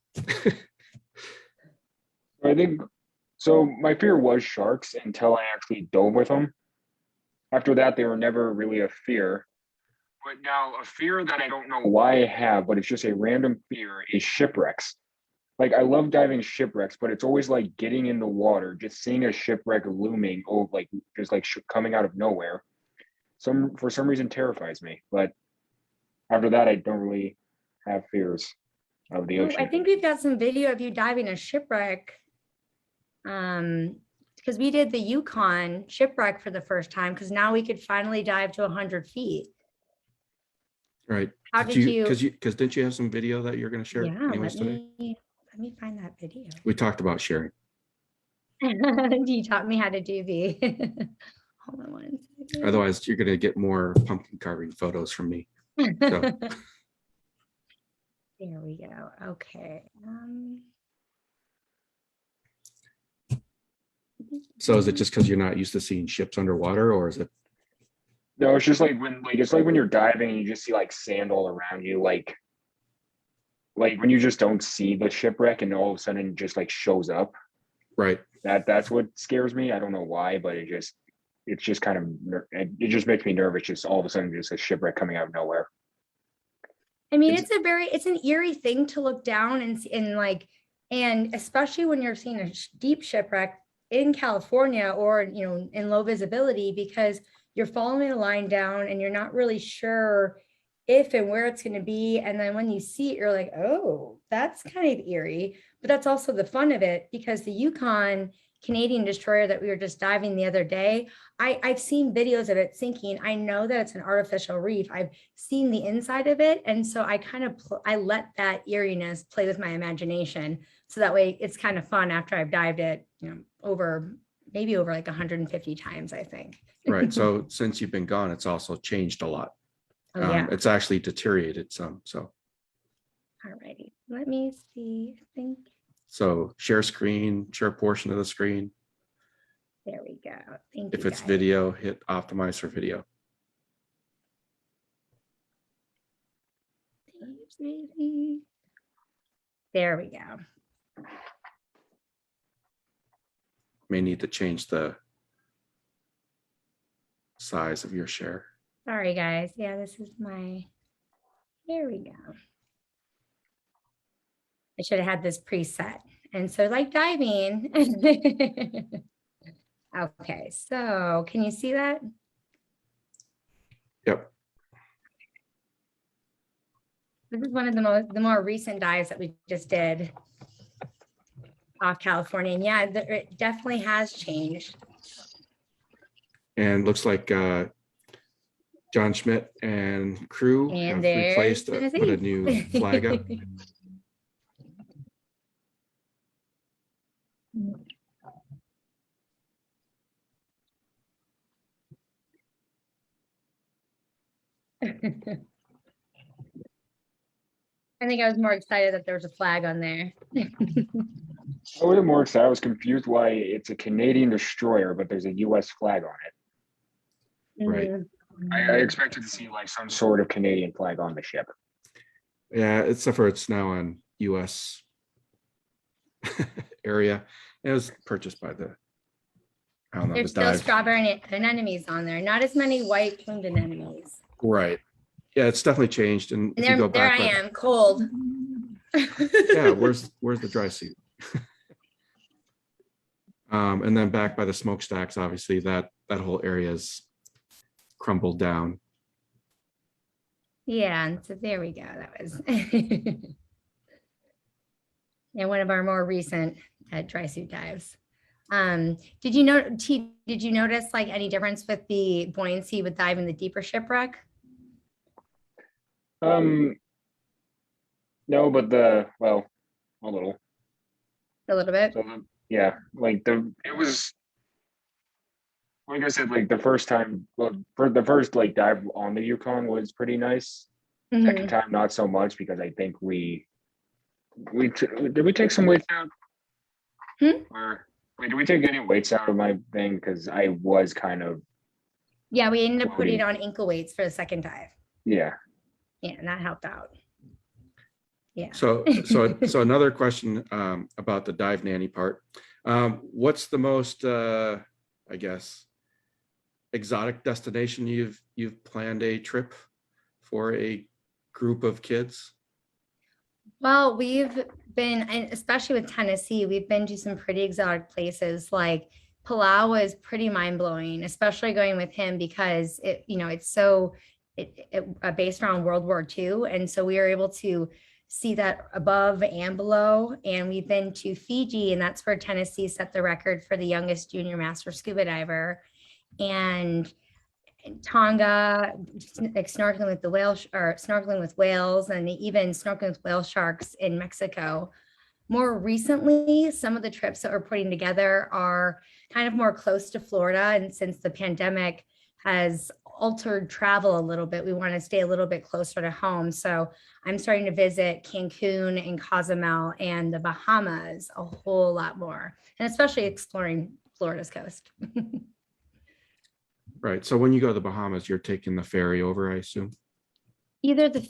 I think so. My fear was sharks until I actually dove with them. After that, they were never really a fear. But now a fear that I don't know why I have, but it's just a random fear, is shipwrecks. Like, I love diving shipwrecks, but it's always like getting in the water, just seeing a shipwreck looming, coming out of nowhere. For some reason terrifies me. But after that, I don't really have fears of the ocean. I think we've got some video of you diving a shipwreck. because we did the Yukon shipwreck for the first time, because now we could finally dive to 100 feet. Right. How did you? Because didn't you have some video that you're going to share Yeah, anyways today? let me find that video. We talked about sharing. You taught me how to do the. Hold on one second. Otherwise, you're going to get more pumpkin carving photos from me. So. There we go. Okay. So is it just because you're not used to seeing ships underwater, or is it? No, it's just like when you're diving and you just see like sand all around you, like when you just don't see the shipwreck and all of a sudden it just like shows up. Right. That's what scares me. I don't know why, but it's just kind of it just makes me nervous. Just all of a sudden, just a shipwreck coming out of nowhere. I mean, it's an eerie thing to look down and especially when you're seeing a deep shipwreck in California or, in low visibility, because you're following a line down and you're not really sure if and where it's going to be. And then when you see it, you're like, oh, that's kind of eerie. But that's also the fun of it, because the Yukon Canadian destroyer that we were just diving the other day, I've seen videos of it sinking. I know that it's an artificial reef. I've seen the inside of it. And so I let that eeriness play with my imagination. So that way it's kind of fun after I've dived it, maybe over like 150 times, I think. Right. So since you've been gone, it's also changed a lot. Oh, yeah. It's actually deteriorated some. So. All righty. Let me see. I think. So share screen, share a portion of the screen. There we go. Thank you. If it's video, hit optimize for video. There we go. May need to change the size of your share. Sorry, guys. Yeah, this is there we go. I should have had this preset. And so like diving. Okay, so can you see that? Yep. This is one of the more recent dives that we just did off California. And yeah, it definitely has changed. And looks like John Schmidt and crew have replaced put a new flag up. I think I was more excited that there was a flag on there. I wasn't more excited. I was confused why it's a Canadian destroyer, but there's a U.S. flag on it. Right. I expected to see like some sort of Canadian flag on the ship. Yeah, except for it's now on U.S. area. It was purchased by I don't know. There's still strawberry anemones on there. Not as many white plumed anemones. Right. Yeah, it's definitely changed. And if you go there back, I am, cold. Yeah, where's the dry suit? And then back by the smokestacks, obviously that whole area is crumbled down. Yeah, and so there we go. That was yeah, one of our more recent dry suit dives. Did you notice like any difference with the buoyancy with diving the deeper shipwreck? No, but a little. A little bit. So yeah, it was like I said, like the first time, for the first like dive on the Yukon was pretty nice. Mm-hmm. Second time, not so much, because I think did we take some weights out? Or did we take any weights out of my thing? Because I was kind of. Yeah, we ended up putting on ankle weights for the second dive. Yeah. Yeah, and that helped out. Yeah. So another question about the Dive Nanny part. What's the most, I guess, exotic destination you've planned a trip for a group of kids? Well, we've been, and especially with Tennessee, we've been to some pretty exotic places. Like Palau was pretty mind-blowing, especially going with him because it's so based around World War II. And so we were able to see that above and below. And we've been to Fiji, and that's where Tennessee set the record for the youngest junior master scuba diver. And Tonga, like snorkeling with the whale or snorkeling with whales, and even snorkeling with whale sharks in Mexico. More recently, some of the trips that we're putting together are kind of more close to Florida. And since the pandemic has altered travel a little bit, we want to stay a little bit closer to home. So I'm starting to visit Cancun and Cozumel and the Bahamas a whole lot more, and especially exploring Florida's coast. Right. So when you go to the Bahamas, you're taking the ferry over, I assume? Either the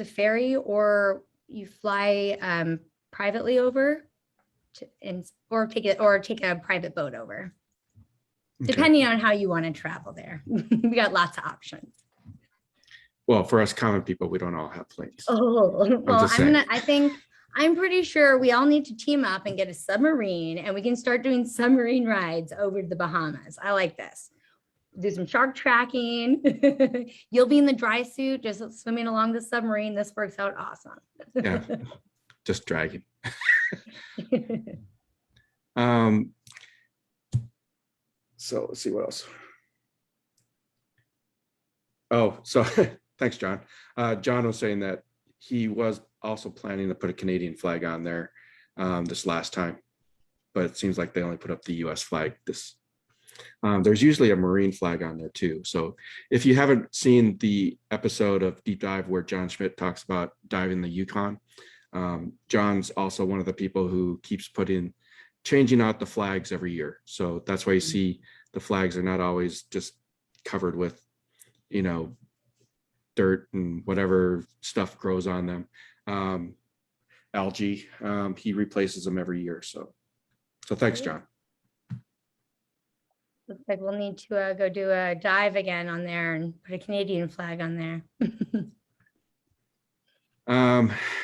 ferry, or you fly privately over or take a private boat over, Okay. depending on how you want to travel there. We got lots of options. Well, for us common people, we don't all have planes. Oh, well, just saying. I'm pretty sure we all need to team up and get a submarine, and we can start doing submarine rides over to the Bahamas. I like this. Do some shark tracking. You'll be in the dry suit, just swimming along the submarine. This works out awesome. Yeah, just dragging. So let's see what else. Oh, so thanks, John. John was saying that he was also planning to put a Canadian flag on there this last time, but it seems like they only put up the US flag this. There's usually a Marine flag on there too. So if you haven't seen the episode of Deep Dive where John Schmidt talks about diving the Yukon, John's also one of the people who keeps changing out the flags every year. So that's why you see the flags are not always just covered with, dirt and whatever stuff grows on them. Algae, he replaces them every year. So thanks, John. Looks like we'll need to go do a dive again on there and put a Canadian flag on there.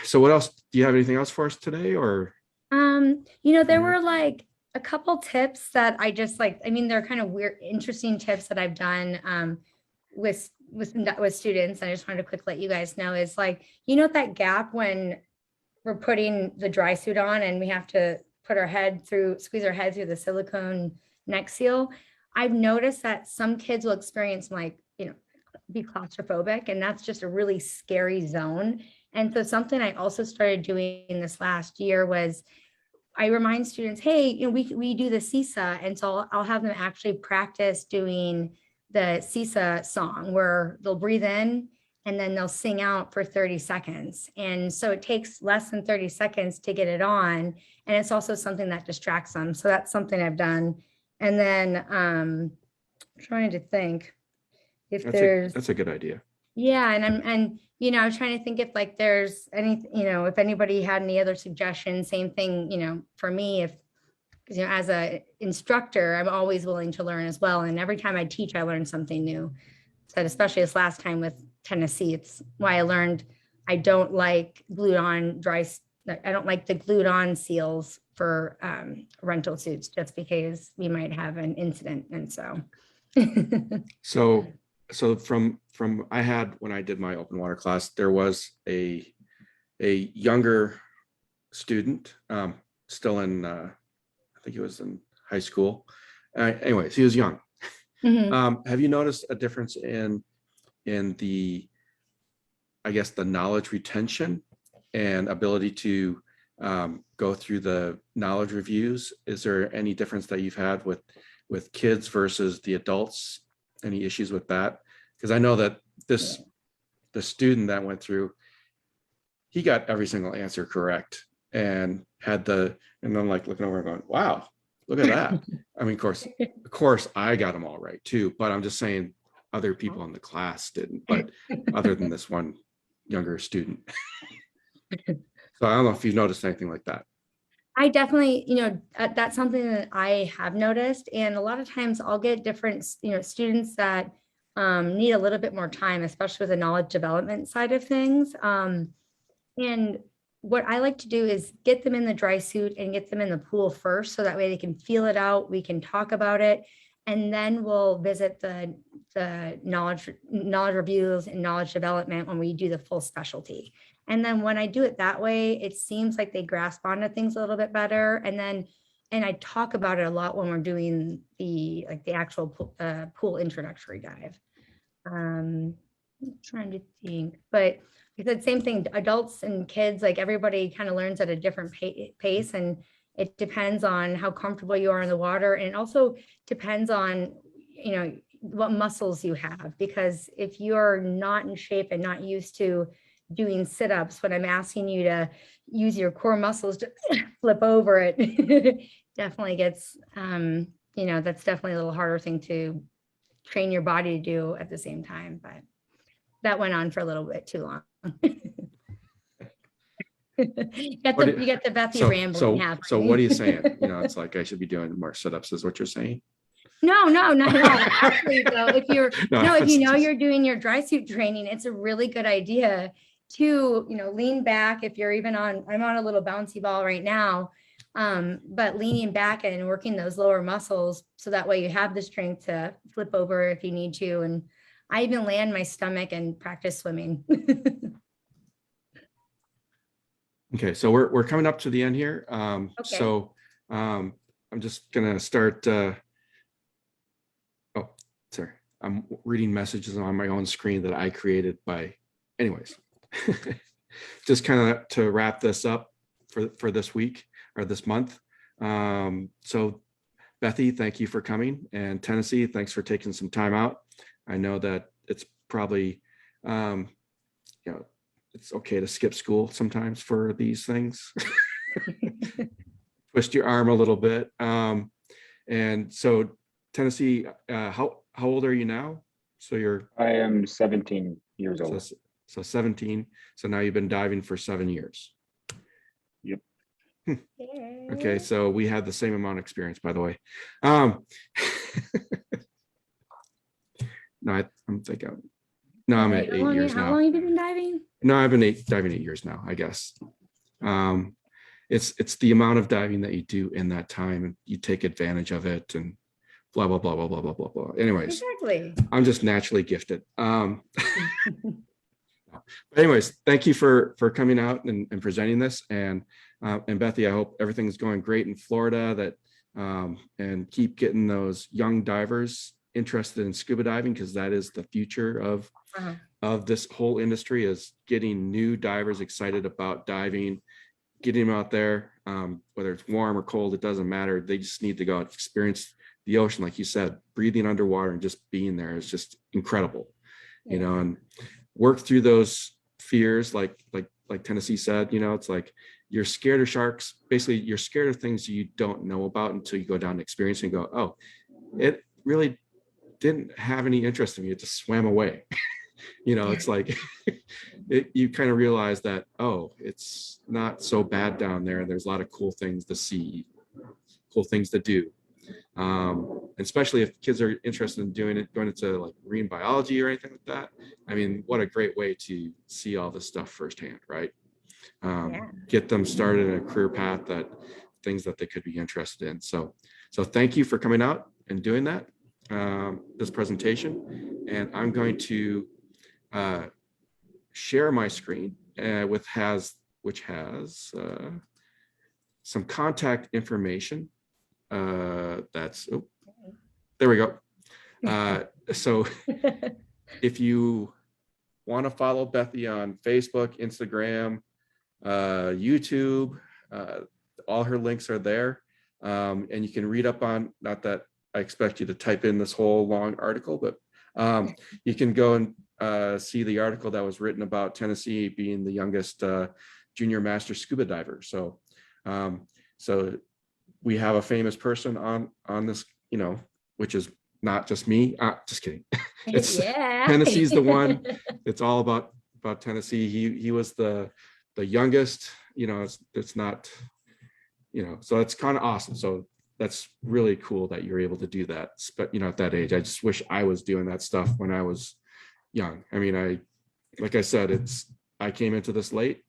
So what else? Do you have anything else for us today, or? There were like a couple tips that I just they're kind of weird, interesting tips that I've done with students. And I just wanted to quick let you guys know is that gap when we're putting the dry suit on and we have to squeeze our head through the silicone neck seal. I've noticed that some kids will experience be claustrophobic, and that's just a really scary zone. And so something I also started doing this last year was I remind students, hey, we do the CISA. And so I'll have them actually practice doing the CISA song where they'll breathe in and then they'll sing out for 30 seconds. And so it takes less than 30 seconds to get it on. And it's also something that distracts them. So that's something I've done. And then I'm trying to think if that's a good idea. Yeah. And I was trying to think if there's any, if anybody had any other suggestions, same thing, for me, because as a instructor, I'm always willing to learn as well. And every time I teach, I learn something new. So especially this last time with Tennessee, it's why I learned I don't like I don't like the glued on seals for rental suits, just because we might have an incident. And so from I had, when I did my open water class, there was a younger student still in I think he was in high school. Anyways, he was young. Mm-hmm. Have you noticed a difference in the, I guess, the knowledge retention and ability to go through the knowledge reviews? Is there any difference that you've had with kids versus the adults? Any issues with that? Because I know that the student that went through, he got every single answer correct and and I'm looking over and going, wow, look at that. I mean, of course I got them all right too, but I'm just saying other people in the class didn't, but other than this one younger student. So I don't know if you've noticed anything like that. I definitely, that's something that I have noticed. And a lot of times I'll get different, students that need a little bit more time, especially with the knowledge development side of things. And what I like to do is get them in the dry suit and get them in the pool first. So that way they can feel it out. We can talk about it. And then we'll visit the the knowledge reviews and knowledge development when we do the full specialty. And then when I do it that way, it seems like they grasp onto things a little bit better. And I talk about it a lot when we're doing the actual pool introductory dive. I'm trying to think, but the same thing, adults and kids, like everybody kind of learns at a different pace, and it depends on how comfortable you are in the water. And it also depends on, what muscles you have, because if you're not in shape and not used to doing sit-ups, when I'm asking you to use your core muscles to flip over, it definitely gets, that's definitely a little harder thing to train your body to do at the same time. But that went on for a little bit too long. You get the Bethy rambling happening. So what are you saying? It's like I should be doing more sit-ups is what you're saying? No, not at all. Actually, though, if you're doing your dry suit training, it's a really good idea to, lean back. If you're even I'm on a little bouncy ball right now, but leaning back and working those lower muscles, so that way you have the strength to flip over if you need to. And I even land my stomach and practice swimming. Okay, so we're coming up to the end here. Okay. So I'm just gonna start. Oh, sorry, I'm reading messages on my own screen that I created anyways. Just kind of to wrap this up for this week or this month. So Bethy, thank you for coming, and Tennessee, thanks for taking some time out. I know that it's probably, it's okay to skip school sometimes for these things. Twist your arm a little bit. And so Tennessee, how old are you now? I am 17 years old. So 17. So now you've been diving for 7 years. Yep. Okay, so we had the same amount of experience, by the way. No, I'm thinking. No, I'm at 8 years now. How long have you been diving? No, I've been diving 8 years now, I guess. It's the amount of diving that you do in that time, and you take advantage of it, and blah blah blah blah blah blah blah blah. Anyways, exactly. I'm just naturally gifted. But anyways, thank you for coming out and presenting this, and Bethy, I hope everything's going great in Florida. And keep getting those young divers interested in scuba diving, because that is the future of this whole industry, is getting new divers excited about diving, getting them out there, whether it's warm or cold, it doesn't matter. They just need to go out, experience the ocean. Like you said, breathing underwater and just being there is just incredible, and work through those fears. Like Tennessee said, it's like you're scared of sharks. Basically, you're scared of things you don't know about until you go down and experience and go, oh, it really didn't have any interest in me. It just swam away. It's like you kind of realize that, oh, it's not so bad down there. There's a lot of cool things to see, cool things to do. Especially if kids are interested in doing it, going into like marine biology or anything like that. I mean, what a great way to see all this stuff firsthand, right? Get them started in a career path, things that they could be interested in. So thank you for coming out and doing that, this presentation. And I'm going to share my screen which has some contact information. There we go. So if you want to follow Bethy on Facebook, Instagram, YouTube, all her links are there. And you can read up on, not that I expect you to type in this whole long article, but you can go and see the article that was written about Tennessee being the youngest junior master scuba diver. So we have a famous person on this, which is not just me. Just kidding. It's Tennessee's the one. It's all about Tennessee. He was the youngest. It's not. So it's kind of awesome. So that's really cool that you're able to do that. But at that age, I just wish I was doing that stuff when I was young. I mean, like I said, I came into this late,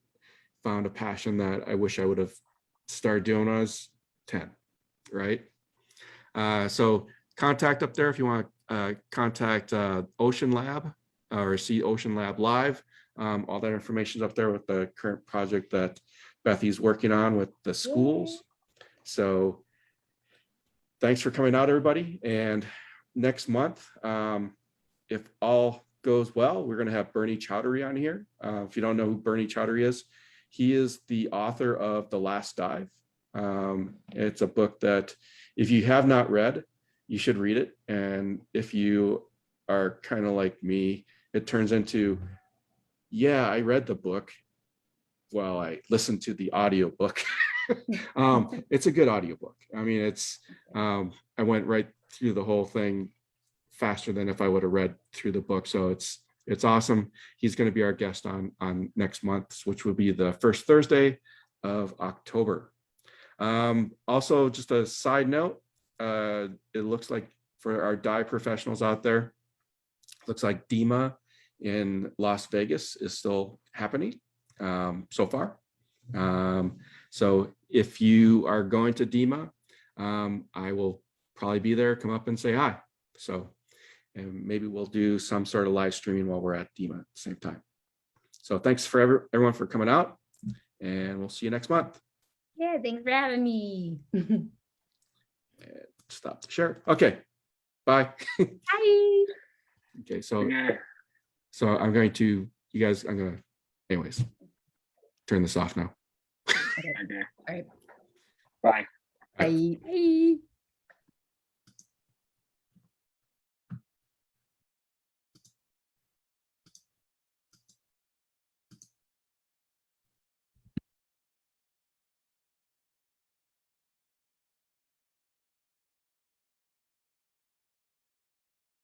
found a passion that I wish I would have started doing when I was 10, right? So contact up there if you want to contact Ocean Lab or see Ocean Lab Live. All that information is up there with the current project that Bethy's working on with the schools. So thanks for coming out, everybody. And next month, if all goes well, we're going to have Bernie Chowdhury on here. If you don't know who Bernie Chowdhury is, he is the author of The Last Dive. It's a book that if you have not read, you should read it. And if you are kind of like me, it turns into, yeah, I read the book while I listened to the audiobook. It's a good audiobook. I mean, it's I went right through the whole thing faster than if I would have read through the book. So it's awesome. He's going to be our guest on next month, which will be the first Thursday of October. Also, just a side note, it looks like for our dive professionals out there, looks like DEMA in Las Vegas is still happening so far. So if you are going to DEMA, I will probably be there. Come up and say hi. So, and maybe we'll do some sort of live streaming while we're at DEMA at the same time. So thanks for everyone for coming out, and we'll see you next month. Yeah, thanks for having me. Stop the share. Okay, bye. Bye. Okay, so I'm going to, you guys, I'm gonna, anyways, turn this off now. Okay. All right. Bye. Bye. Bye.